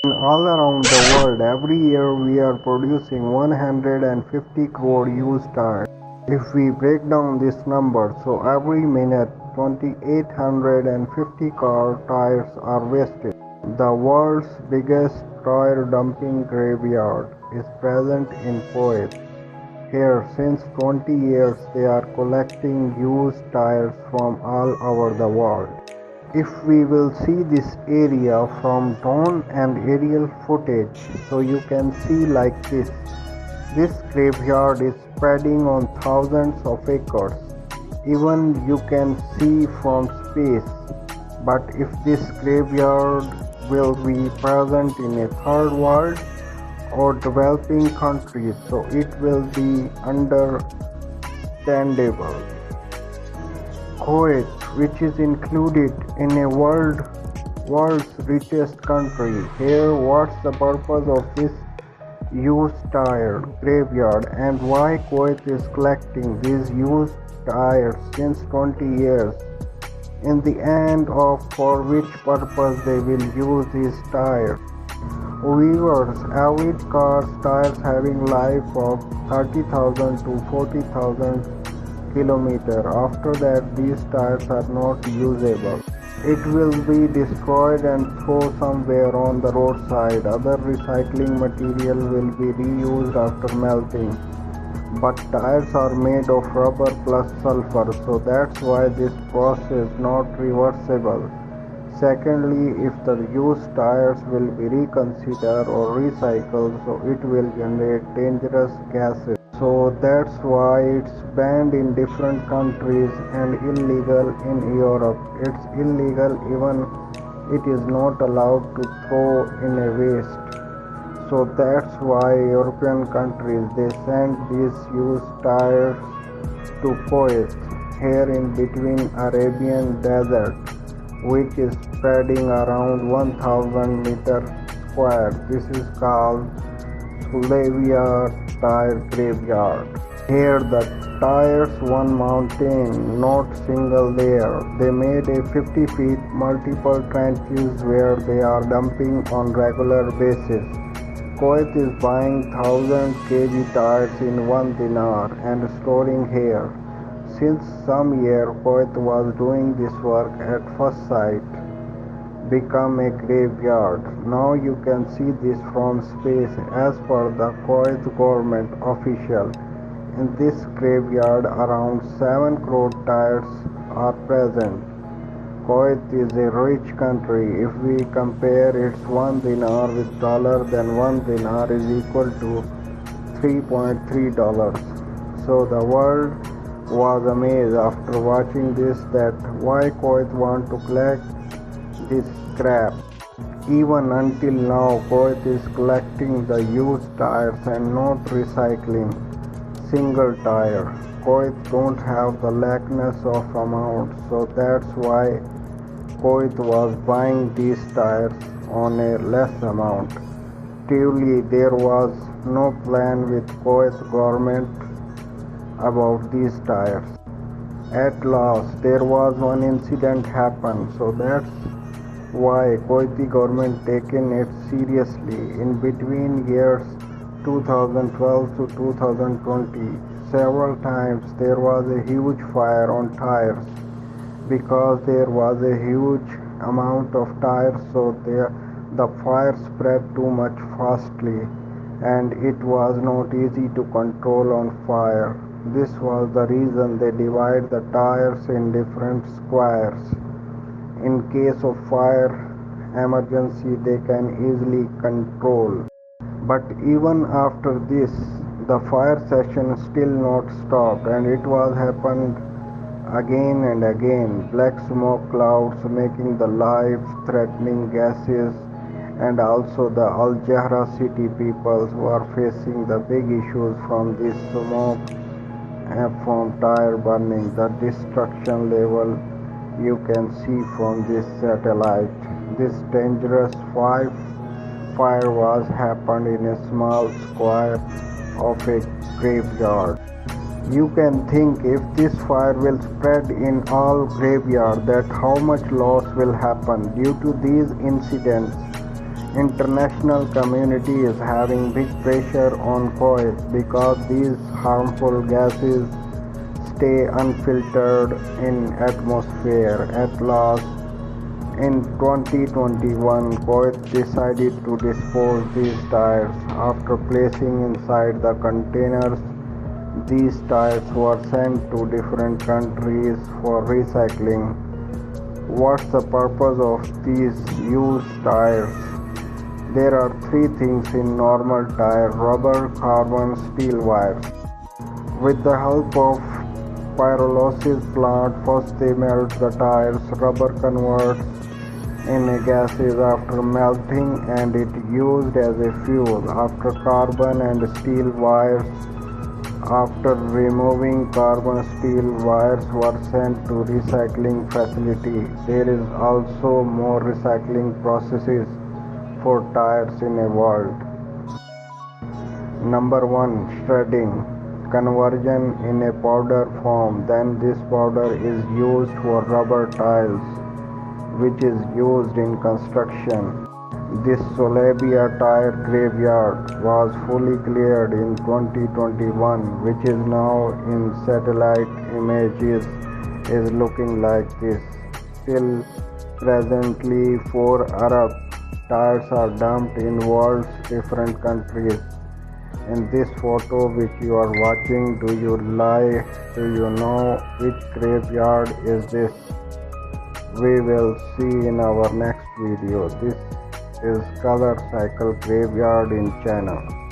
All around the world, every year we are producing 150 crore used tires. If we break down this number, so every minute 2850 car tires are wasted. The world's biggest tire dumping graveyard is present in Kuwait. Here, since 20 years, they are collecting used tires from all over the world. If we will see this area from drone and aerial footage, so you can see like this. This graveyard is spreading on thousands of acres. Even you can see from space. But if this graveyard will be present in a third world or developing countries, so it will be understandable. Kuwait, which is included in a world's richest country. Here, what's the purpose of this used tire graveyard and why Kuwait is collecting these used tires since 20 years? In the end of for which purpose they will use these tires. Viewers, average cars tires having life of 30,000 to 40,000 kilometers. After that, these tires are not usable. It will be destroyed and thrown somewhere on the roadside. Other recycling material will be reused after melting. But tires are made of rubber plus sulfur, so that's why this process is not reversible. Secondly, if the used tires will be reconsidered or recycled, so it will generate dangerous gases. So that's why it's banned in different countries and illegal in Europe. It's illegal even it is not allowed to throw in a waste. So that's why European countries they send these used tires to Kuwait, here in between Arabian desert, which is spreading around 1000 meters square. This is called Sulaibia tire graveyard. Here the tires one mountain, not single layer. They made a 50 feet multiple trenches where they are dumping on regular basis. Kuwait is buying 1000 kg tires in 1 dinar and storing here. Since some year Kuwait was doing this work at first sight, become a graveyard. Now you can see this from space as per the Kuwait government official. In this graveyard around 7 crore tires are present. Kuwait is a rich country. If we compare its 1 dinar with dollar, then 1 dinar is equal to $3.3. So the world was amazed after watching this that why Kuwait want to collect this scrap. Even until now, Kuwait is collecting the used tires and not recycling single tire. Kuwait don't have the lackness of amount, so that's why Kuwait was buying these tires on a less amount. Truly, there was no plan with Kuwait government about these tires. At last, there was one incident happened, so that's why Kuwaiti government taken it seriously. In between years 2012 to 2020, several times there was a huge fire on tires because there was a huge amount of tires, so the fire spread too much fastly and it was not easy to control on fire. This was the reason they divide the tires in different squares. In case of fire emergency, they can easily control. But even after this, the fire session still not stopped and it was happened again and again. Black smoke clouds making the life-threatening gases, and also the Al Jahra city people who are facing the big issues from this smoke and from tire burning. The destruction level you can see from this satellite. This dangerous fire was happened in a small square of a graveyard. You can think if this fire will spread in all graveyard that how much loss will happen due to these incidents. International community is having big pressure on Kuwait because these harmful gases stay unfiltered in atmosphere. At last, in 2021, Kuwait decided to dispose these tires. After placing inside the containers, these tires were sent to different countries for recycling. What's the purpose of these used tires? There are three things in normal tire: rubber, carbon, steel wires. With the help of pyrolysis plant, first they melt the tires. Rubber converts in gases after melting and it used as a fuel. After carbon and steel wires. After removing carbon, steel wires were sent to recycling facility. There is also more recycling processes for tires in a world. Number 1. Shredding. Conversion in a powder form. Then this powder is used for rubber tiles, which is used in construction. This Sulaibia tire graveyard was fully cleared in 2021, which is now in satellite images is looking like this. Still presently 4 Arab tires are dumped in world's different countries. In this photo which you are watching, do you know which graveyard is this? We will see in our next video. This is Color Cycle Graveyard in China.